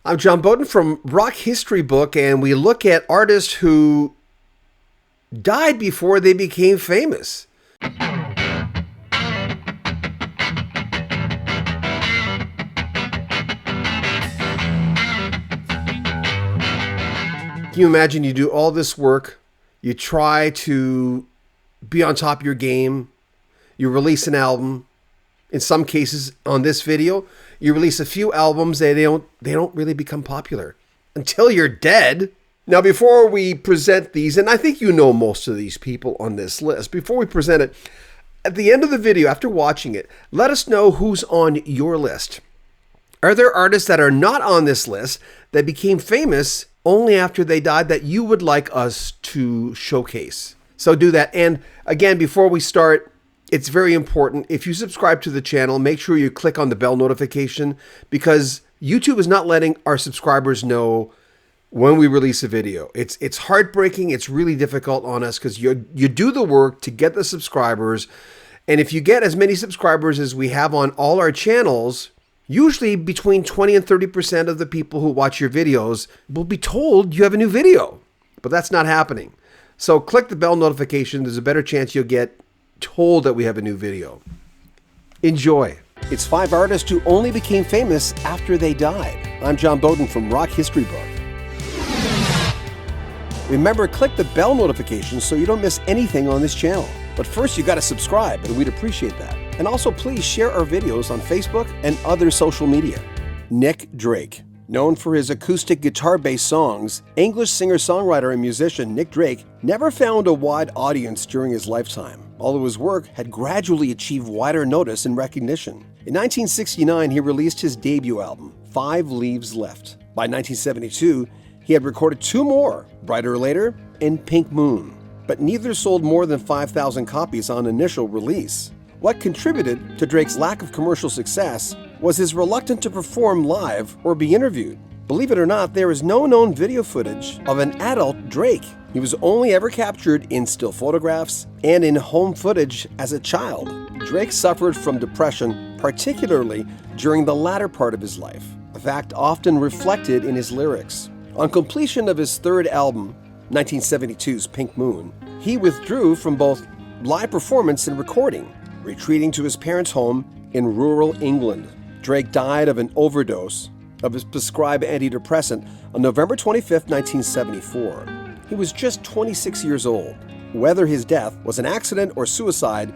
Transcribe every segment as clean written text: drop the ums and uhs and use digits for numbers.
I'm John Bowden from Rock History Book, and we look at artists who died before they became famous. Can you imagine you do all this work, you try to be on top of your game, you release an album. In some cases, on this video, you release a few albums, they don't really become popular until you're dead. Now, before we present these, and I think you know most of these people on this list, before we present it, at the end of the video, after watching it, let us know who's on your list. Are there artists that are not on this list that became famous only after they died that you would like us to showcase? So do that. And again, before we start, it's very important. If you subscribe to the channel, make sure you click on the bell notification, because YouTube is not letting our subscribers know when we release a video. It's heartbreaking. It's really difficult on us because you do the work to get the subscribers. And if you get as many subscribers as we have on all our channels, usually between 20 and 30% of the people who watch your videos will be told you have a new video. But that's not happening. So click the bell notification. There's a better chance you'll get told that we have a new video. Enjoy. It's 5 artists who only became famous after they died. I'm John Bowden from Rock History Book. Remember, click the bell notification so you don't miss anything on this channel. But first, you got to subscribe, and we'd appreciate that. And also, please share our videos on Facebook and other social media. Nick Drake. Known for his acoustic guitar-based songs, English singer-songwriter and musician Nick Drake never found a wide audience during his lifetime, although his work had gradually achieved wider notice and recognition. In 1969, he released his debut album, 5 Leaves Left. By 1972, he had recorded 2 more, Brighter Later and Pink Moon, but neither sold more than 5,000 copies on initial release. What contributed to Drake's lack of commercial success was his reluctance to perform live or be interviewed. Believe it or not, there is no known video footage of an adult Drake. He was only ever captured in still photographs and in home footage as a child. Drake suffered from depression, particularly during the latter part of his life, a fact often reflected in his lyrics. On completion of his 3rd album, 1972's Pink Moon, he withdrew from both live performance and recording, retreating to his parents' home in rural England. Drake died of an overdose of his prescribed antidepressant on November 25, 1974. He was just 26 years old. Whether his death was an accident or suicide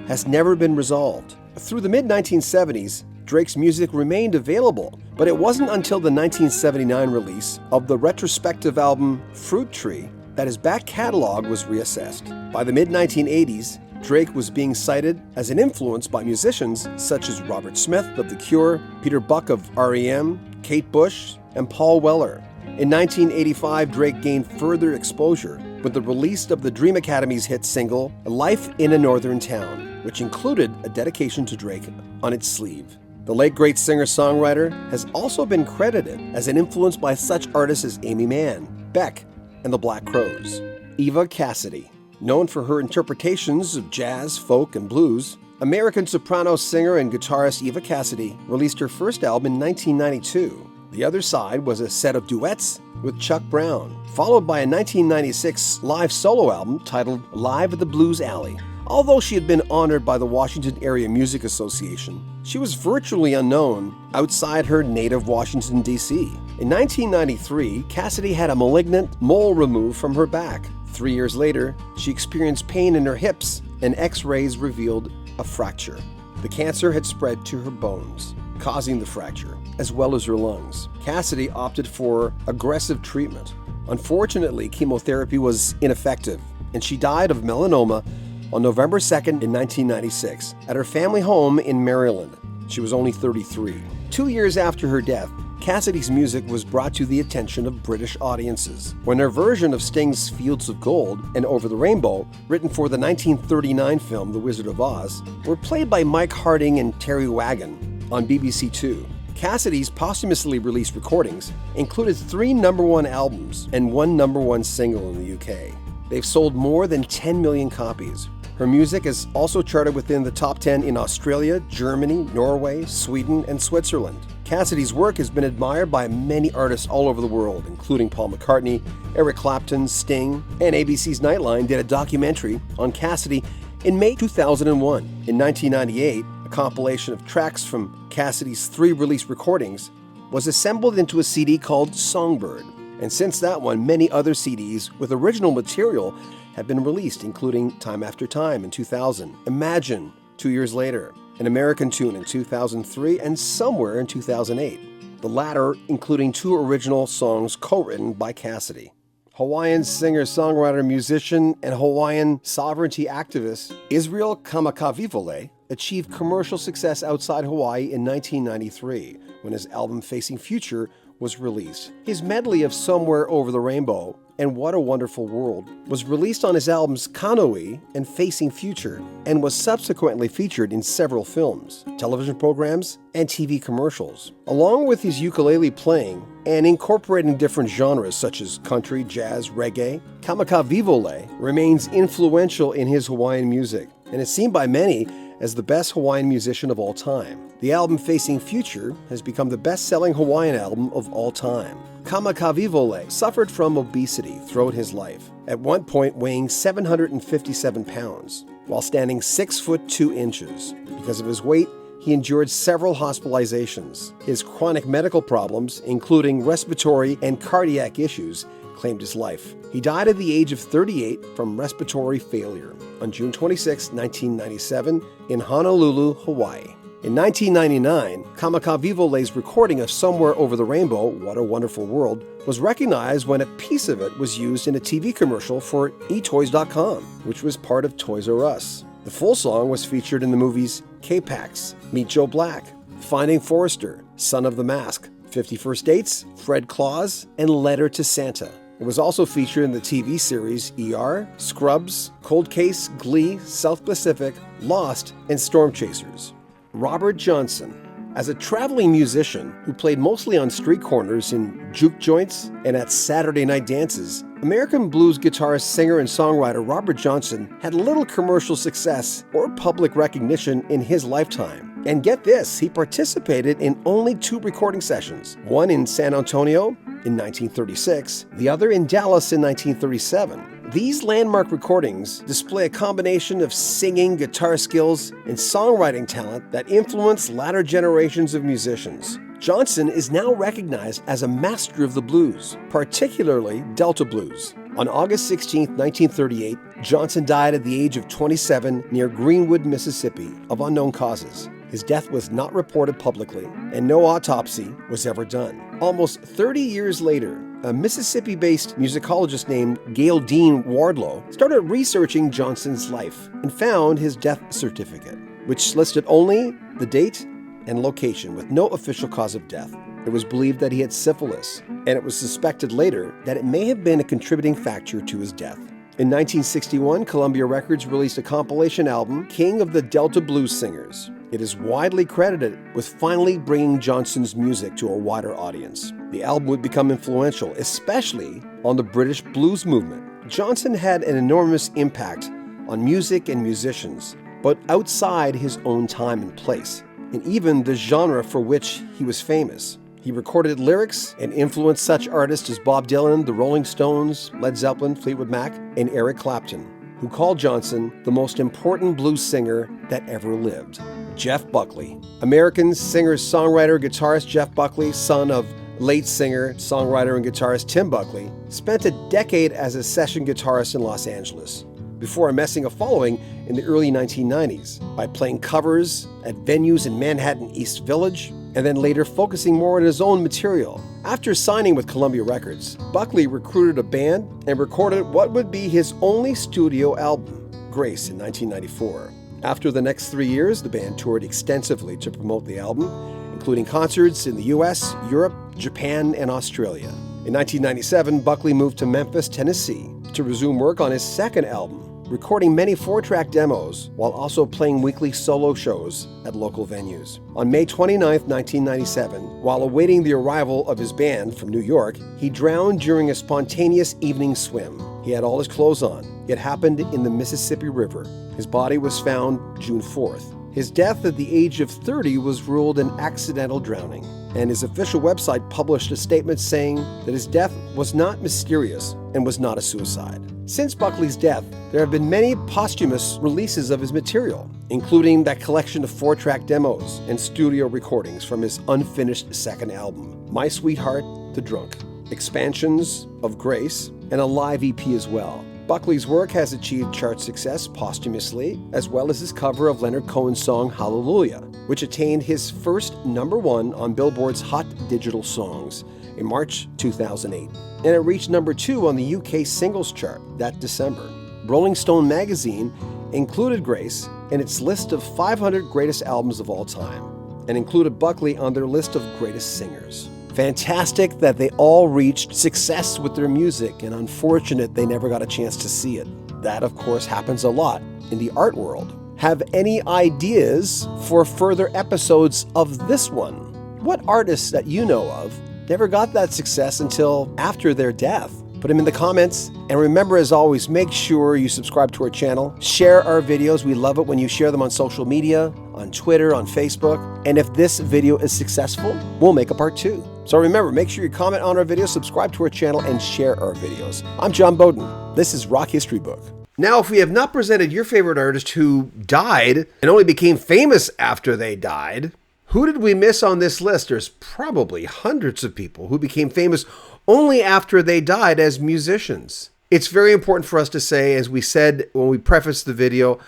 has never been resolved. Through the mid-1970s, Drake's music remained available, but it wasn't until the 1979 release of the retrospective album Fruit Tree that his back catalog was reassessed. By the mid-1980s, Drake was being cited as an influence by musicians such as Robert Smith of The Cure, Peter Buck of R.E.M., Kate Bush, and Paul Weller. In 1985, Drake gained further exposure with the release of the Dream Academy's hit single, Life in a Northern Town, which included a dedication to Drake on its sleeve. The late great singer-songwriter has also been credited as an influence by such artists as Amy Mann, Beck, and the Black Crowes. Eva Cassidy. Known for her interpretations of jazz, folk, and blues, American soprano singer and guitarist Eva Cassidy released her first album in 1992. The Other Side was a set of duets with Chuck Brown, followed by a 1996 live solo album titled Live at the Blues Alley. Although she had been honored by the Washington Area Music Association, she was virtually unknown outside her native Washington, D.C. In 1993, Cassidy had a malignant mole removed from her back. 3 years later, she experienced pain in her hips, and X-rays revealed a fracture. The cancer had spread to her bones, causing the fracture, as well as her lungs. Cassidy opted for aggressive treatment. Unfortunately, chemotherapy was ineffective, and she died of melanoma on November 2nd in 1996 at her family home in Maryland. She was only 33. 2 years after her death, Cassidy's music was brought to the attention of British audiences when her version of Sting's Fields of Gold and Over the Rainbow, written for the 1939 film The Wizard of Oz, were played by Mike Harding and Terry Wagon on BBC Two. Cassidy's posthumously released recordings included 3 #1 albums and 1 #1 single in the UK. They've sold more than 10 million copies. Her music is also charted within the top 10 in Australia, Germany, Norway, Sweden, and Switzerland. Cassidy's work has been admired by many artists all over the world, including Paul McCartney, Eric Clapton, Sting, and ABC's Nightline did a documentary on Cassidy in May 2001. In 1998, a compilation of tracks from Cassidy's 3 released recordings was assembled into a CD called Songbird. And since that one, many other CDs with original material have been released, including Time After Time in 2000, Imagine 2 years later, An American Tune in 2003, and Somewhere in 2008. The latter including 2 original songs co-written by Cassidy. Hawaiian singer, songwriter, musician, and Hawaiian sovereignty activist Israel Kamakawiwo'ole achieved commercial success outside Hawaii in 1993 when his album Facing Future was released. His medley of Somewhere Over the Rainbow and What a Wonderful World was released on his albums Kanoi and Facing Future and was subsequently featured in several films, television programs, and TV commercials. Along with his ukulele playing and incorporating different genres such as country, jazz, reggae, Kamakawiwo'ole remains influential in his Hawaiian music and is seen by many as the best Hawaiian musician of all time. The album Facing Future has become the best-selling Hawaiian album of all time. Kamakawiwo'ole suffered from obesity throughout his life, at one point weighing 757 pounds, while standing 6 foot 2 inches. Because of his weight, he endured several hospitalizations. His chronic medical problems, including respiratory and cardiac issues, claimed his life. He died at the age of 38 from respiratory failure on June 26, 1997, in Honolulu, Hawaii. In 1999, Kamakawiwo'ole's recording of Somewhere Over the Rainbow, What a Wonderful World, was recognized when a piece of it was used in a TV commercial for eToys.com, which was part of Toys R Us. The full song was featured in the movies K-Pax, Meet Joe Black, Finding Forrester, Son of the Mask, 50 First Dates, Fred Claus, and Letter to Santa. It was also featured in the TV series ER, Scrubs, Cold Case, Glee, South Pacific, Lost, and Storm Chasers. Robert Johnson. As a traveling musician who played mostly on street corners, in juke joints, and at Saturday night dances, American blues guitarist, singer, and songwriter Robert Johnson had little commercial success or public recognition in his lifetime. And get this, he participated in only 2 recording sessions, one in San Antonio in 1936, the other in Dallas in 1937. These landmark recordings display a combination of singing, guitar skills, and songwriting talent that influenced latter generations of musicians. Johnson is now recognized as a master of the blues, particularly Delta blues. On August 16, 1938, Johnson died at the age of 27 near Greenwood, Mississippi, of unknown causes. His death was not reported publicly, and no autopsy was ever done. Almost 30 years later, a Mississippi-based musicologist named Gail Dean Wardlow started researching Johnson's life and found his death certificate, which listed only the date and location with no official cause of death. It was believed that he had syphilis, and it was suspected later that it may have been a contributing factor to his death. In 1961, Columbia Records released a compilation album, King of the Delta Blues Singers. It is widely credited with finally bringing Johnson's music to a wider audience. The album would become influential, especially on the British blues movement. Johnson had an enormous impact on music and musicians, but outside his own time and place, and even the genre for which he was famous. He recorded lyrics and influenced such artists as Bob Dylan, the Rolling Stones, Led Zeppelin, Fleetwood Mac, and Eric Clapton, who called Johnson the most important blues singer that ever lived. Jeff Buckley. American singer, songwriter, guitarist Jeff Buckley, son of late singer, songwriter, and guitarist Tim Buckley, spent a decade as a session guitarist in Los Angeles, before amassing a following in the early 1990s by playing covers at venues in Manhattan East Village, and then later focusing more on his own material. After signing with Columbia Records, Buckley recruited a band and recorded what would be his only studio album, Grace, in 1994. After the next 3 years, the band toured extensively to promote the album, including concerts in the US, Europe, Japan, and Australia. In 1997, Buckley moved to Memphis, Tennessee, to resume work on his second album, recording many 4-track demos while also playing weekly solo shows at local venues. On May 29, 1997, while awaiting the arrival of his band from New York, he drowned during a spontaneous evening swim. He had all his clothes on. It happened in the Mississippi River. His body was found June 4th. His death at the age of 30 was ruled an accidental drowning. and his official website published a statement saying that his death was not mysterious and was not a suicide. Since Buckley's death, there have been many posthumous releases of his material, including that collection of 4-track demos and studio recordings from his unfinished second album, My Sweetheart, The Drunk, expansions of Grace, and a live EP as well. Buckley's work has achieved chart success posthumously, as well as his cover of Leonard Cohen's song Hallelujah, which attained his first #1 on Billboard's Hot Digital Songs in March 2008. And it reached #2 on the UK singles chart that December. Rolling Stone magazine included Grace in its list of 500 greatest albums of all time, and included Buckley on their list of greatest singers. Fantastic that they all reached success with their music, and unfortunate they never got a chance to see it. That, of course, happens a lot in the art world. Have any ideas for further episodes of this one? What artists that you know of never got that success until after their death? Put them in the comments. And remember, as always, make sure you subscribe to our channel. Share our videos. We love it when you share them on social media, on Twitter, on Facebook. And if this video is successful, we'll make a part 2. So remember, make sure you comment on our videos, subscribe to our channel, and share our videos. I'm John Bowden. This is Rock History Book. Now, if we have not presented your favorite artist who died and only became famous after they died, who did we miss on this list? There's probably hundreds of people who became famous only after they died as musicians. It's very important for us to say, as we said when we prefaced the video,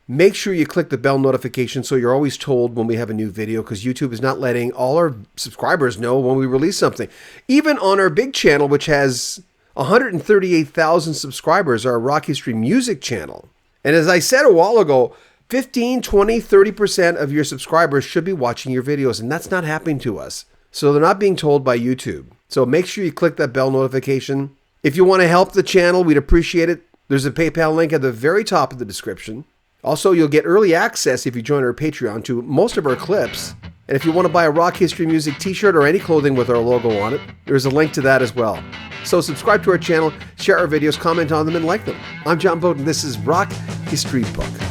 make sure you click the bell notification so you're always told when we have a new video, because YouTube is not letting all our subscribers know when we release something. Even on our big channel, which has 138,000 subscribers, our Rock History Music channel. And as I said a while ago, 15, 20, 30% of your subscribers should be watching your videos, and that's not happening to us. So they're not being told by YouTube. So make sure you click that bell notification. If you want to help the channel, we'd appreciate it. There's a PayPal link at the very top of the description. Also, you'll get early access if you join our Patreon to most of our clips. And if you want to buy a Rock History Music t-shirt or any clothing with our logo on it, there's a link to that as well. So subscribe to our channel, share our videos, comment on them, and like them. I'm John Bowden. This is Rock History Book.